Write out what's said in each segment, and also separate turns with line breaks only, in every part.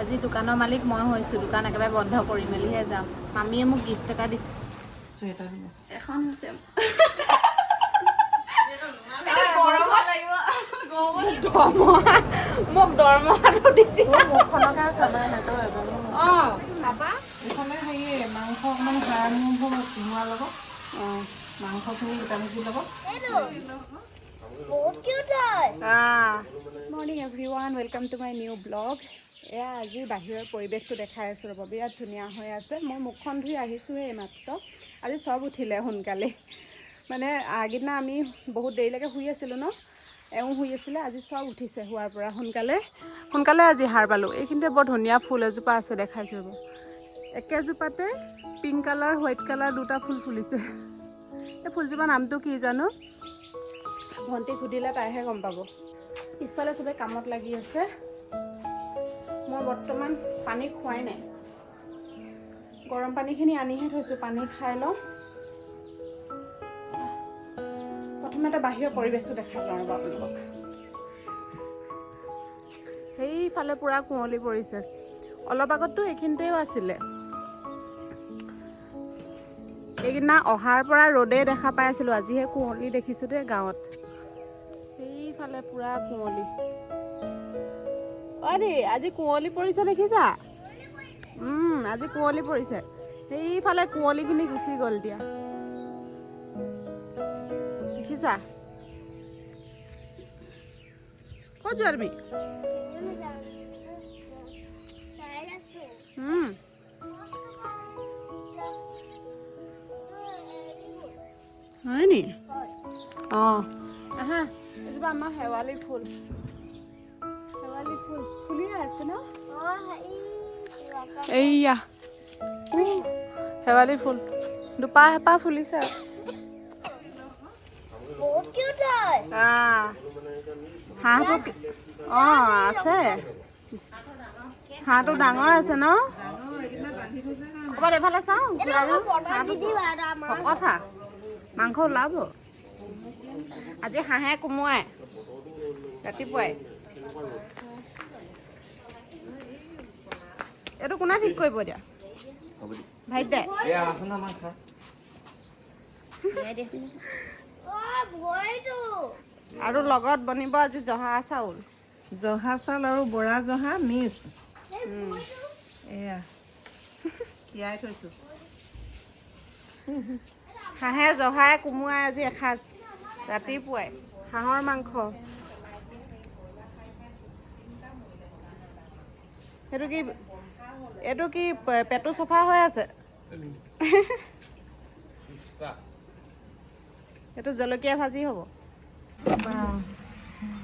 আজি দোকানৰ মালিক মই হৈছোঁ। দোকান একেবাৰে বন্ধ কৰি মেলিহে যাম। মামীয়ে মোক গিফ্ট এটা দিছে।
চুৱেটাৰ দিছে।
এখন হৈছে মোক দৰমহাটো দিছে।
মুখখনকে চাবাই সিহঁতৰ এজনী।
অঁ পাপা
এইখনে হেৰি মাংস অকণমান হাড় মাংস কোমোৰাৰ লগত।
অঁ
মাংসখিনি গোটামুটিৰ লগত।
Morning everyone, welcome to my new blog. এয়া আজি বাহিৰৰ পৰিৱেশটো দেখাই আছোঁ ৰ'ব, বিৰাট ধুনীয়া হৈ আছে। মই মুখখন ধুই আহিছোঁহে এইমাত্ৰ। আজি চব উঠিলে সোনকালে, মানে আগদিনা আমি বহুত দেৰিলৈকে শুই আছিলোঁ ন, এওঁ শুই আছিলে। আজি চব উঠিছে শুৱাৰ পৰা সোনকালে সোনকালে আজি সাৰ পালোঁ। এইখিনিতে বৰ ধুনীয়া ফুল এজোপা আছে, দেখাইছোঁ ৰ'ব। একেজোপাতে পিংক কালাৰ হোৱাইট কালাৰ দুটা ফুল ফুলিছে। এই ফুলজোপা নামটো কি জানো, ভণ্টিক সুধিলে তাইহে গম পাব। পিছফালে চবে কামত লাগি আছে। মই বৰ্তমান পানী খোৱাই নাই, গৰম পানীখিনি আনিহে থৈছোঁ, পানী খাই লওঁ। প্ৰথমতে বাহিৰৰ পৰিৱেশটো দেখাই লওঁ ৰ'ব আপোনালোকক। সেইফালে পূৰা কুঁৱলী পৰিছে। অলপ আগততো এইখিনিতেও আছিলে। এইদিনা অহাৰ পৰা ৰ'দেই দেখা পাই আছিলোঁ, আজিহে কুঁৱলী দেখিছোঁ দেই গাঁৱত। সেইফালে পূৰা কুঁৱলী। অ' দেই আজি কুঁৱলী পৰিছে দেখিছা? আজি কুঁৱলী পৰিছে। সেইফালে কুঁৱলীখিনি গুচি গ'ল দিয়া, দেখিছা? ক'ত যোৱা তুমি? হয় নি? অঁ আহা, এইজোপা আমাৰ শেৱালি ফুল। শেৱালি ফুল ফুলিয়ে আছে ন? এইয়া শেৱালি ফুল দুপাহ এপাহ ফুলিছে। হাঁহটো অঁ আছে, হাঁহটো ডাঙৰ আছে ন? ক'ৰবাত এইফালে চাওঁ, শকত হাঁহ, মাংস ওলাব আজি। হাঁহে কোমোৰাই ৰাতিপুৱাই। এইটো কোনে ঠিক কৰিব এতিয়া? ভাইটিয়ে। আৰু লগত বনিব আজি জহা চাউল।
জহা চাউল আৰু বৰা জহা মিক্স। এয়া তিয়াই থৈছোঁ।
হাঁহে জহাই কোমোৰাই আজি এসাঁজ ৰাতিপুৱাই। হাঁহৰ মাংস। এইটো কি পেটু চফা হৈ আছে? এইটো জলকীয়া ভাজি হ'ব।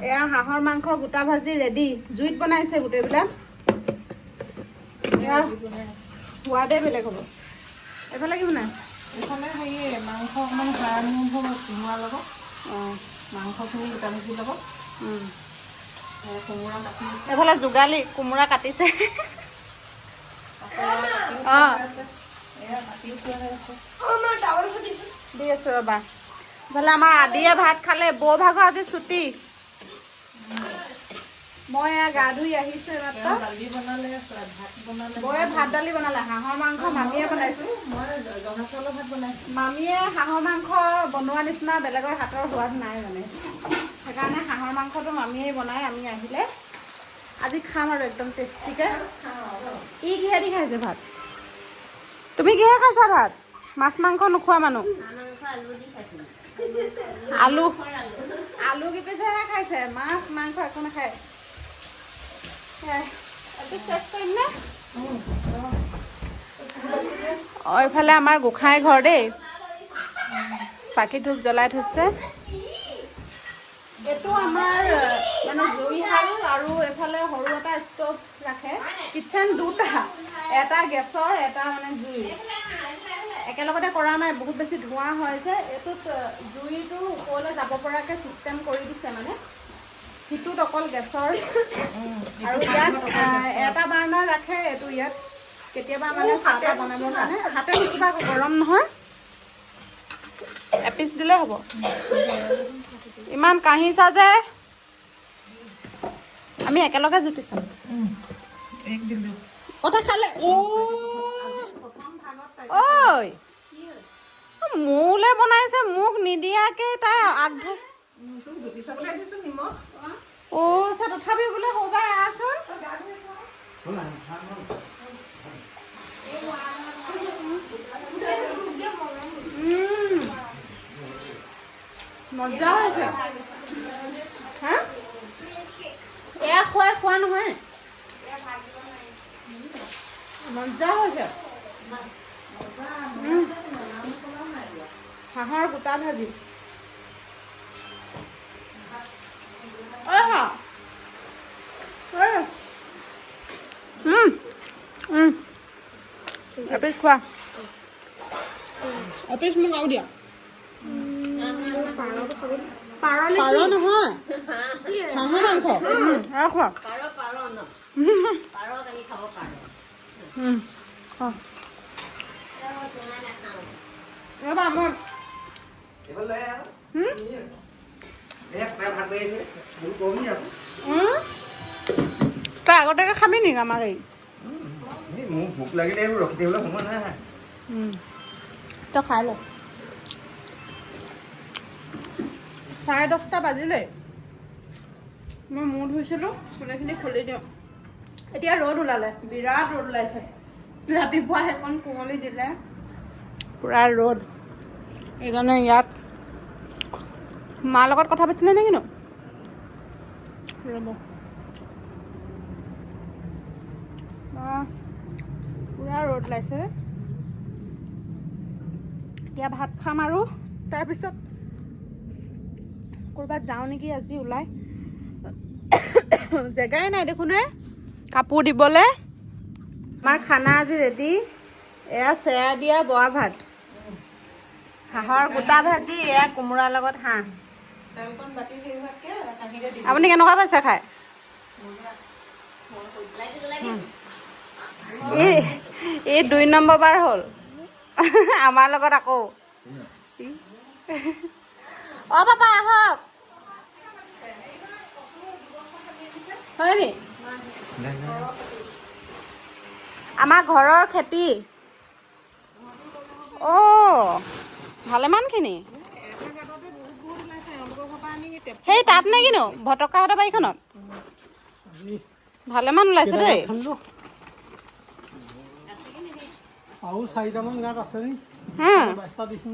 এয়া হাঁহৰ মাংস গোটা ভাজি ৰেডি। জুইত বনাইছে গোটেইবিলাক। ইয়াৰ সোৱাদে বেলেগ হ'ব। এইফালে কি বনাই?
এইফালে হেৰি মাংস অকণমান হাড় মাংস কোমোৰাৰ লগত।
অঁ
মাংসখিনি গোটামুটিৰ লগত। কোমোৰা কাটি
এইফালে যোগালী কোমোৰা কাটিছে। অঁ দি আছোঁ ৰ'বা। এইফালে আমাৰ আদিয়ে ভাত খালে। বৌ ভাগৰ আজি ছুটি। মই এয়া গা ধুই আহিছোঁ এইমাত্ৰ।
দালি বনালে, ভাত বনালে।
বৌয়ে ভাত দালি বনালে। হাঁহৰ মাংস মামীয়ে বনাইছোঁ।
মই জহা চাউলৰ ভাত বনাইছোঁ।
মামীয়ে হাঁহৰ মাংস বনোৱা নিচিনা বেলেগৰ হাতৰ সোৱাদ নাই মানে, সেইকাৰণে হাঁহৰ মাংসটো মামীয়ে বনাই। আমি আহিলে আজি খাম আৰু একদম টেষ্টিকৈ। ই কিহেদি খাইছে ভাত? তুমি কিহে খাইছা ভাত? মাছ মাংস নোখোৱা মানুহ? আলু কিপিচেহে খাইছে, মাছ মাংস একো নাখায়। টেষ্ট কৰিম নে? অঁ এইফালে আমাৰ গোঁসাই ঘৰ দেই, চাকি ধূপ জ্বলাই থৈছে। এইটো আমাৰ মানে জুইশাল আৰু এইফালে সৰু এটা ষ্টভ ৰাখে। কিটচেন দুটা, এটা গেছৰ এটা মানে জুই। একেলগতে কৰা নাই, বহুত বেছি ধোঁৱা হয় যে। এইটোত জুইটো ওপৰলৈ যাব পৰাকৈ ছিষ্টেম কৰি দিছে মানে। সিটোত অকল গেছৰ আৰু ইয়াত এটা বাৰ্ণাৰ ৰাখে। এইটো ইয়াত কেতিয়াবা মানে চাহ তাহ বনাবৰ কাৰণে। হাতে বেছিভাগ গৰম নহয়, এপিচ দিলে হ'ব। ইমান কাঢ়িছা যে, আমি একেলগে জুতি চাম।
এক দিলো
কথা খালে ঐ মোলে বনাইছে মোক নিদিয়াকে তাই আগধৰি তথাপি বোলে ক'বাই আছোন মজা হৈছে হা এয়া খোৱা নহয় মজা হৈছে হাঁহৰ গোটা ভাজি এপিচ খোৱা এপিচ মোক আৰু দিয়া পাৰ নহয় হাঁহৰ মাংস আৰু খোৱা ৰ'বা মই তই আগতীয়াকৈ খাবি নেকি আমাৰ এই
মোক ভোক লাগিলে এইবোৰ ৰখি থাকিবলৈ সময় নাই
তই খাই ল 10:30 বাজিলে মই মূৰ ধুইছিলোঁ চুলিখিনি খুলি দিওঁ এতিয়া ৰ'দ ওলালে বিৰাট ৰ'দ ওলাইছে ৰাতিপুৱা সেইকণ কুঁৱলী দিলে পুৰা ৰ'দ এইকাৰণে ইয়াত মাৰ লগত কথা পাতিছিলে নে কিনো ৰ'ব পুৰা ৰ'দ ওলাইছে এতিয়া ভাত খাম আৰু তাৰপিছত ক'ৰবাত যাওঁ নেকি আজি ওলাই জেগাই নাই দেখোন কাপোৰ দিবলৈ আমাৰ খানা আজি ৰেডি এয়া চেয়া দিয়া বৰা ভাত হাঁহৰ গোটা ভাজি এয়া কোমোৰাৰ লগত হাঁহ আপুনি কেনেকুৱা পাইছে খাই এই 2 নম্বৰ বাৰ হ'ল আমাৰ লগত আকৌ অ পাপা আহক হয় নি আমাৰ ঘৰৰ খেতি ভালেমানখিনি সেই তাত নে কিনো ভটকাহঁতৰ বাৰীখনত ভালেমান ওলাইছে দেই
আৰু 4টামান গাঁত আছে নি 22টা দিছোঁ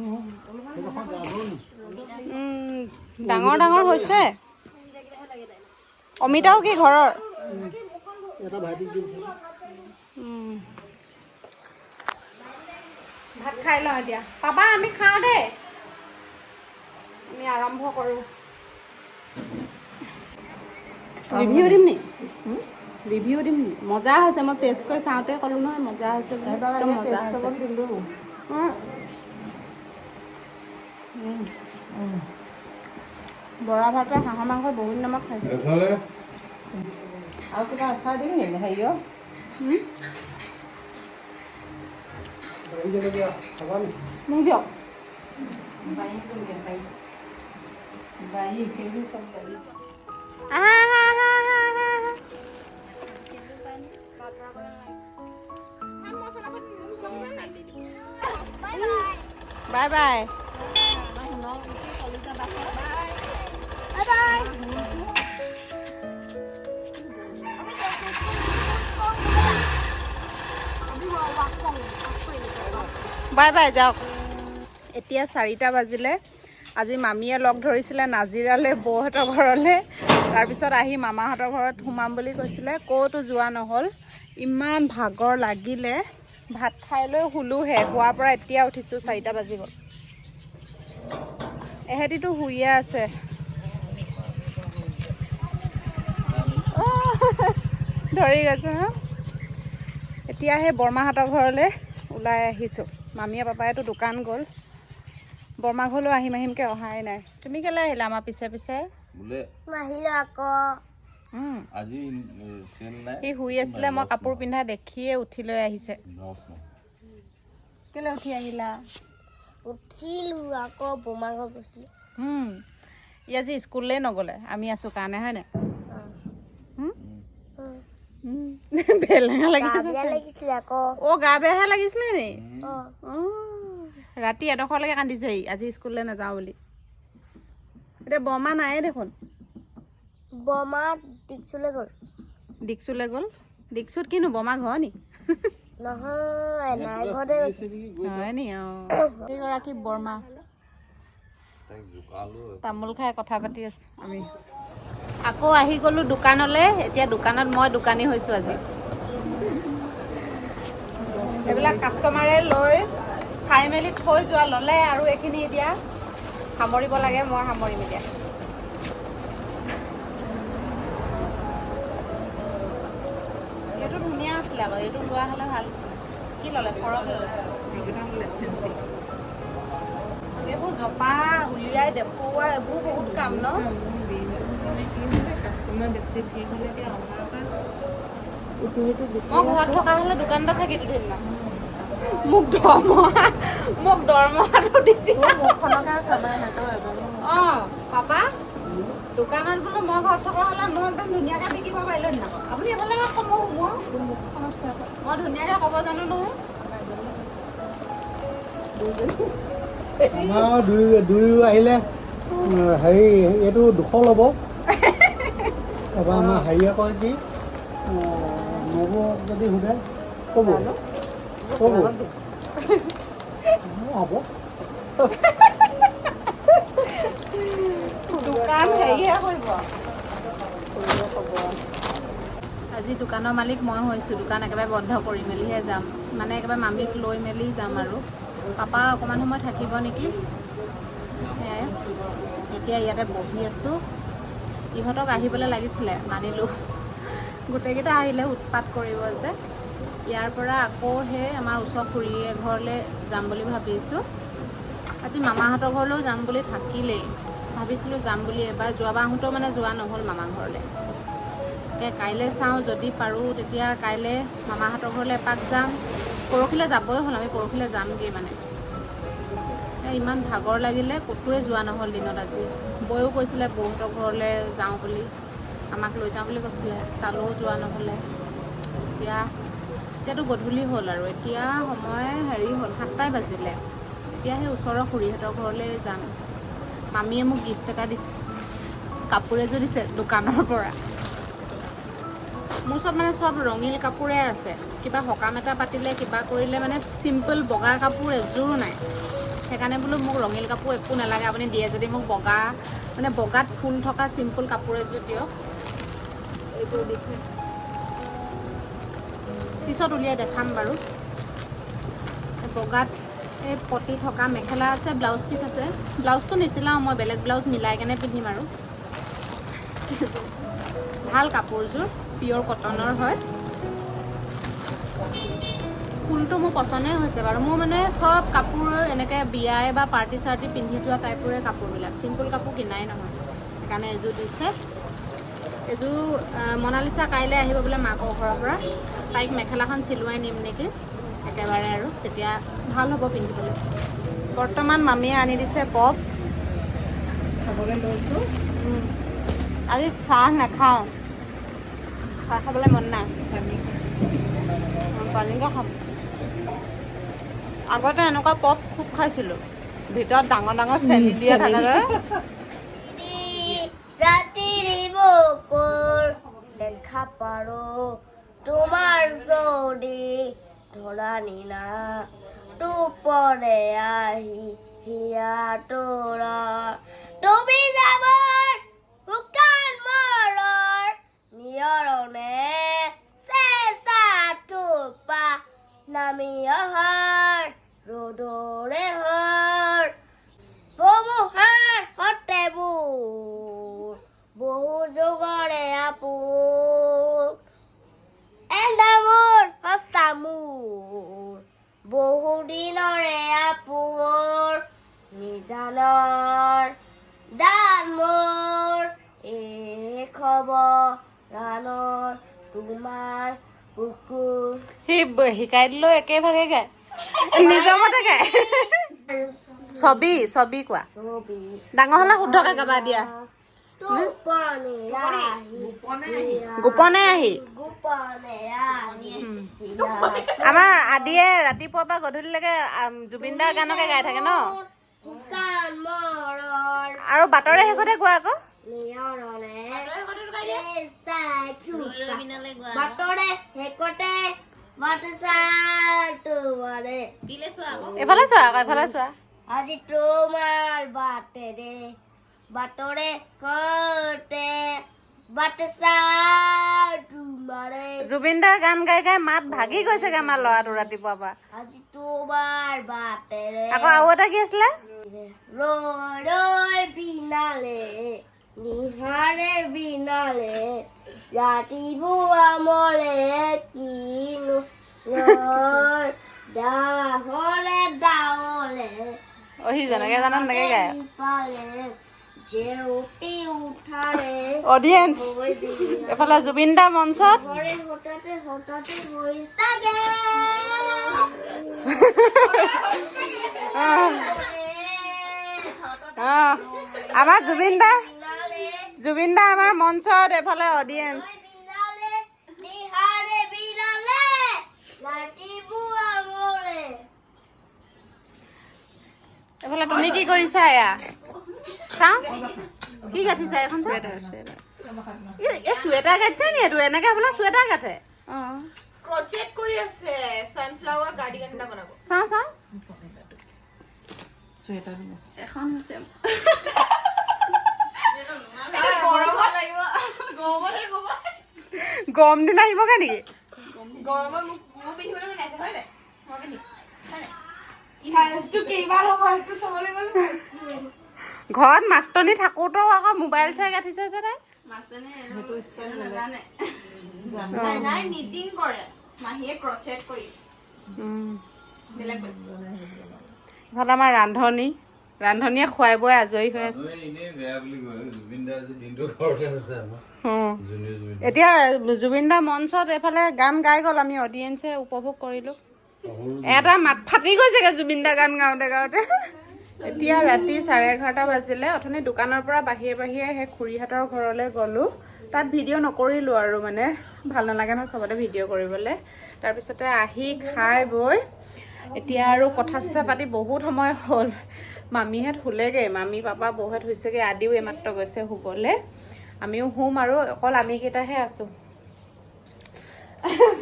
ডাঙৰ ডাঙৰ হৈছে অমিতাও কি ঘৰৰ
এটা ভাইটিক দিম
ভাত খাই লওঁ এতিয়া পাপা আমি খাওঁ দেই আমি আৰম্ভ কৰোঁ ৰিভিউ দিম নি ৰিভিউ দিম নি মজা হৈছে মই টেষ্ট কৰি চাওঁতে ক'লোঁ নহয় মজা হৈছে একদম মজা হৈছে বৰা ভাতৰ হাঁহৰ মাংস বহুত নমখ খাইছে
আৰু কিবা আচাৰ দিম নি হেৰিও
মোক দিয়ক বাই বাই বাই বাই যাওক এতিয়া 4টা বাজিলে আজি মামীয়ে লগ ধৰিছিলে নাজিৰালৈ বৌহঁতৰ ঘৰলৈ তাৰপিছত আহি মামাহঁতৰ ঘৰত সোমাম বুলি কৈছিলে ক'তো যোৱা নহ'ল ইমান ভাগৰ লাগিলে ভাত খাই লৈ শুলোহে শোৱাৰ পৰা এতিয়া উঠিছোঁ 4টা বাজি গ'ল এহেঁতিতো শুইয়ে আছে ধৰি গৈছে ন এতিয়া সেই বৰমাহঁতৰ ঘৰলৈ ওলাই আহিছোঁ মামীয়ে পাপাইতো দোকান গ'ল বৰমা ঘৰলৈ আহিমকে অহাই নাই তুমি কেলৈ আহিলা আমাৰ পিছে পিছে
বোলে আজি চেল নাই
সি শুই আছিলে মই কাপোৰ পিন্ধা দেখিয়ে উঠি লৈ আহিছে কেলৈ উঠি আহিলা
উঠিলোঁ আকৌ বোমা ঘৰ গৈছিলোঁ
ই আজি স্কুললৈ নগ'লে আমি আছোঁ কাৰণে হয় নাই ভেলেঙা
গা
লাগিছে
বেয়া লাগিছিলে আকৌ
অ' গা বেয়াহে লাগিছিলে নি
অঁ
ৰাতি এডোখৰলৈকে কান্দিছে আজি স্কুললৈ নাযাওঁ বুলি এতিয়া বৰমা নায়ে দেখোন
বমা টিকচুলৈ গ'ল
দিকচুত কিনো বৰমা ঘৰ নি
নহয় নাই ঘৰতে গৈছে
হয় নি এইগৰাকী বৰমা তামোল খাই কথা পাতি আছো আমি আকৌ আহি গ'লো দোকানলৈ এতিয়া দোকানত মই দোকানী হৈছোঁ আজি এইবিলাক কাষ্টমাৰে লৈ চাই মেলি থৈ যোৱা ল'লে আৰু এইখিনি এতিয়া সামৰিব লাগে মই সামৰিম এতিয়া এইটো ধুনীয়া আছিলে আকৌ এইটো লোৱা হ'লে ভাল আছিলে কি ল'লে ফৰক ল'লে এইবোৰ জপা উলিয়াই দেখুওৱা এইবোৰ বহুত কাম ন
কাষ্টমাৰ বেছি ভিৰ হ'লে
মই ঘৰত থকা হ'লে দোকানতে থাকিলোঁ সেইদিনা মোক দৰমহাটো দি অঁ পাপা দোকানত বোলো মই ঘৰত থকা হ'লে মই একদম ধুনীয়াকৈ বিকিব পাৰিলোঁ না আপুনি এইফালে সময় মই ধুনীয়াকৈ ক'ব জানো নহয়
আমাৰ দুই আহিলে হেৰি এইটো 200 ল'ব এবাৰ আমাৰ হেৰিয়ে কয় কি নব যদি সোধে ক'ব হ'ব
দোকান হেৰিহে কৰিব আজি দোকানৰ মালিক মই হৈছোঁ দোকান একেবাৰে বন্ধ কৰি মেলিহে যাম মানে একেবাৰে মামীক লৈ মেলি যাম আৰু পাপা অকণমান সময় থাকিব নেকি সেয়াই এতিয়া ইয়াতে বহি আছোঁ ইহঁতক আহিবলৈ লাগিছিলে মানিলোঁ গোটেইকেইটা আহিলে উৎপাত কৰিব যে ইয়াৰ পৰা আকৌ সেই আমাৰ ওচৰ খুৰী এঘৰলৈ যাম বুলি ভাবিছোঁ আজি মামাহঁতৰ ঘৰলৈও যাম বুলি থাকিলেই ভাবিছিলোঁ যাম বুলি এবাৰ যোৱাবাৰ আহোঁতেও মানে যোৱা নহ'ল মামা ঘৰলৈ কাইলৈ চাওঁ যদি পাৰোঁ তেতিয়া কাইলৈ মামাহঁতৰ ঘৰলৈ এপাক যাম পৰহিলৈ যাবই হ'ল আমি পৰহিলৈ যামগৈ মানে ইমান ভাগৰ লাগিলে ক'তোৱে যোৱা নহ'ল দিনত আজি বৌও কৈছিলে বৌহঁতৰ ঘৰলৈ যাওঁ বুলি আমাক লৈ যাওঁ বুলি কৈছিলে তালৈও যোৱা নহ'লে এতিয়াতো গধূলি হ'ল আৰু এতিয়া সময় হেৰি হ'ল 7টাই বাজিলে এতিয়া সেই ওচৰৰ খুৰীহঁতৰ ঘৰলৈ যাম মামীয়ে মোক গিফ্ট এটা দিছে কাপোৰ এযোৰ দিছে দোকানৰ পৰা মোৰ ওচৰত মানে চব ৰঙীল কাপোৰে আছে কিবা সকাম এটা পাতিলে কিবা কৰিলে মানে চিম্পল বগা কাপোৰ এযোৰো নাই সেইকাৰণে বোলো মোক ৰঙীল কাপোৰ একো নালাগে আপুনি দিয়ে যদি মোক বগা মানে বগাত ফুল থকা চিম্পল কাপোৰ এযোৰ দিয়ক এইযোৰ দিছে পিছত উলিয়াই দেখাম বাৰু বগাত এই পতি থকা মেখেলা আছে ব্লাউজ পিচ আছে ব্লাউজটো নিচিলাওঁ মই বেলেগ ব্লাউজ মিলাই কেনে পিন্ধিম আৰু ভাল কাপোৰযোৰ পিয়ৰ কটনৰ হয় ফুলটো মোৰ পচন্দই হৈছে বাৰু মোৰ মানে চব কাপোৰ এনেকৈ বিয়াই বা পাৰ্টি চাৰ্টি পিন্ধি যোৱা টাইপৰে কাপোৰবিলাক চিম্পল কাপোৰ কিনাই নহয় সেইকাৰণে এযোৰ দিছে এযোৰ মনালিছা কাইলৈ আহিব বোলে মাকৰ ঘৰৰ পৰা তাইক মেখেলাখন চিলোৱাই নিম নেকি একেবাৰে আৰু তেতিয়া ভাল হ'ব পিন্ধিবলৈ বৰ্তমান মামীয়ে আনি দিছে পপ
খাবলৈ লৈছোঁ
আজি চাহ নাখাওঁ চাহ খাবলৈ মন নাই পানীকে খাম আগতে এনেকুৱা পপ খুব খাইছিলোঁ ভিতৰত ডাঙৰ ডাঙৰ চেনি দিয়ে থাকে যে
ৰাতিৰ বুকুৰ দেখা পাৰো তোমাৰ যদি ধৰা নিনা টোপৰে আহি হিয়া তোৰা তুমি যাবৰ শুকান মৰৰ নিয়ৰণে চেঁচা থোপা নামি অহাৰ ৰ'দৰে হৰ ধুমুহাৰ সতেবোৰ বহু যুগৰে আপোন এন্দা মোৰ সঁচা মোৰ বহু দিনৰে আপোন নিজানৰ দান মোৰ এই খবৰ তোমাৰ কুকুৰ
সি শিকাই দিলেও একেভাগে গায় নিজৰ মতে গায় ছবি কোৱা ডাঙৰ হ'লে শুদ্ধকৈ গাবা দিয়া
টোপনি আহি
গোপনে আহি
গোপনে আহি
আমাৰ আদিয়ে ৰাতিপুৱাৰ পৰা গধূলিলৈকে জুবিন দাৰ গানকে গাই থাকে ন
শুকান মৰৰ
আৰু বাটৰে শেষতে গোৱা আকৌ
নিয়ৰণে বাটৰে শেকতে বাটচাটোৱাৰে
এইফালে চোৱা আকৌ এইফালে চোৱা
আজি তোমাৰ বাটৰে কতে বাটচাটোৱাৰে
জুবিন দাৰ গান গাই গাই মাত ভাগি গৈছেগে আমাৰ ল'ৰাটো ৰাতিপুৱাৰ পৰা
আজি তোমাৰ বাটেৰে
আকৌ আৰু এটা কি আছিলে
ৰৈ বিনালে নিহাৰে বিনালে ৰাতিপুৱা মৰে কিনো দাহলে দাৱলে
সি যেনেকে জানে তেনেকে গায়
পালে জেউতি উঠাৰে
অডিয়েঞ্চ এফালে জুবিন দা মঞ্চত
ঘৰে হঠাতে হৈ চাগে
আমাৰ জুবিন দা আমাৰ মঞ্চত এফালে অডিয়েঞ্চ
বিনালে নিহাৰে বিনালে ৰাতিপুৱা মৰে
এফালে তুমি কি কৰিছা এয়া চাওঁ কি গাঁঠিছা এখন চুৱেটাৰ গাঁঠিছা নি এইটো এনেকে আপোনাৰ চুৱেটাৰ গাঁঠে
ক্ৰচেট কৰি আছে সানফ্লাৱাৰ কাৰ্ডিগান এটা বনাব
চাওঁ
এখন আছে
গৰম দিন আহিবগে নেকি
গৰমত মোক পিন্ধিবলৈ মন আছে হয় নাই মই পিন্ধিম সাইজটো কেইবাৰ হ'ব সেইটো চাব লাগিব
ঘৰত মাষ্টনী থাকোতেও আকৌ মোবাইল চাই গাঁঠিছে যে তাই
মাছনে সেইটো ষ্টাইল নাজানে নাই নিটিং কৰে মাহীয়ে ক্ৰচেট কৰি বেলেগ
ইফালে আমাৰ ৰান্ধনীয়ে খুৱাই বৈ আজৰি হৈ আছে এতিয়া জুবিন দাৰ মঞ্চত এইফালে গান গাই গ'ল আমি অডিয়েঞ্চে উপভোগ কৰিলো এটা মাত ফাটি গৈছেগে জুবিন দা গান গাওঁতে এতিয়া ৰাতি 11:30 বাজিলে অথনি দোকানৰ পৰা বাহিৰে সেই খুৰীহঁতৰ ঘৰলৈ গ'লো তাত ভিডিঅ' নকৰিলোঁ আৰু মানে ভাল নালাগে নহয় চবতে ভিডিঅ' কৰিবলৈ তাৰপিছতে আহি খাই বৈ এতিয়া আৰু কথা চথা পাতি বহুত সময় হ'ল মামীহঁত শুলেগৈ মামী পাপা বৌহঁত হৈছেগৈ আদিও এইমাত্ৰ গৈছে শুবলৈ আমিও শুম আৰু অকল আমিকেইটাহে আছোঁ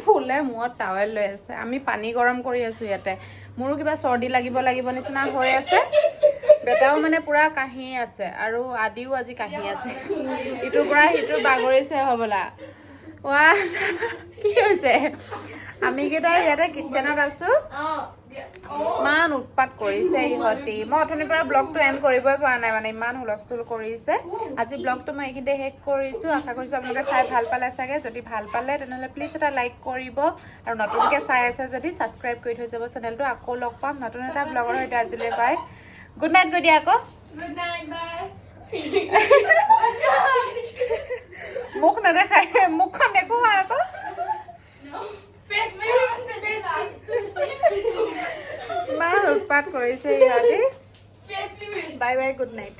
ফুলে মূৰত টাৱেল লৈ আছে আমি পানী গৰম কৰি আছোঁ ইয়াতে মোৰো কিবা চৰ্দি লাগিব নিচিনা হৈ আছে বেটাও মানে পুৰা কাহি আছে আৰু আদিও আজি কাহি আছে ইটোৰ পৰা সিটোৰ বাগৰিছে হ'বলা ৱা কি হৈছে আমি কেইটাই ইয়াতে কিটচেনত আছোঁ ইমান উৎপাত কৰিছে ইহঁতি মই অথনিৰ পৰা ব্লগটো এণ্ড কৰিবই পৰা নাই মানে ইমান হুলস্থুল কৰিছে আজি ব্লগটো মই এইখিনিতে শেষ কৰিছোঁ আশা কৰিছোঁ আপোনালোকে চাই ভাল পালে চাগে যদি ভাল পালে তেনেহ'লে প্লিজ এটা লাইক কৰিব আৰু নতুনকৈ চাই আছে যদি ছাবস্ক্ৰাইব কৰি থৈ যাব চেনেলটো আকৌ লগ পাম নতুন এটা ব্লগৰ সৈতে আজিলৈ বাই গুড নাইট গৈ দিয়া আকৌ
গুড নাইট বাই
মুখ নেদেখাই মুখখন দেখুওৱা আকৌ ইমান উৎপাত কৰিছে ইহঁতি বাই বাই গুড নাইট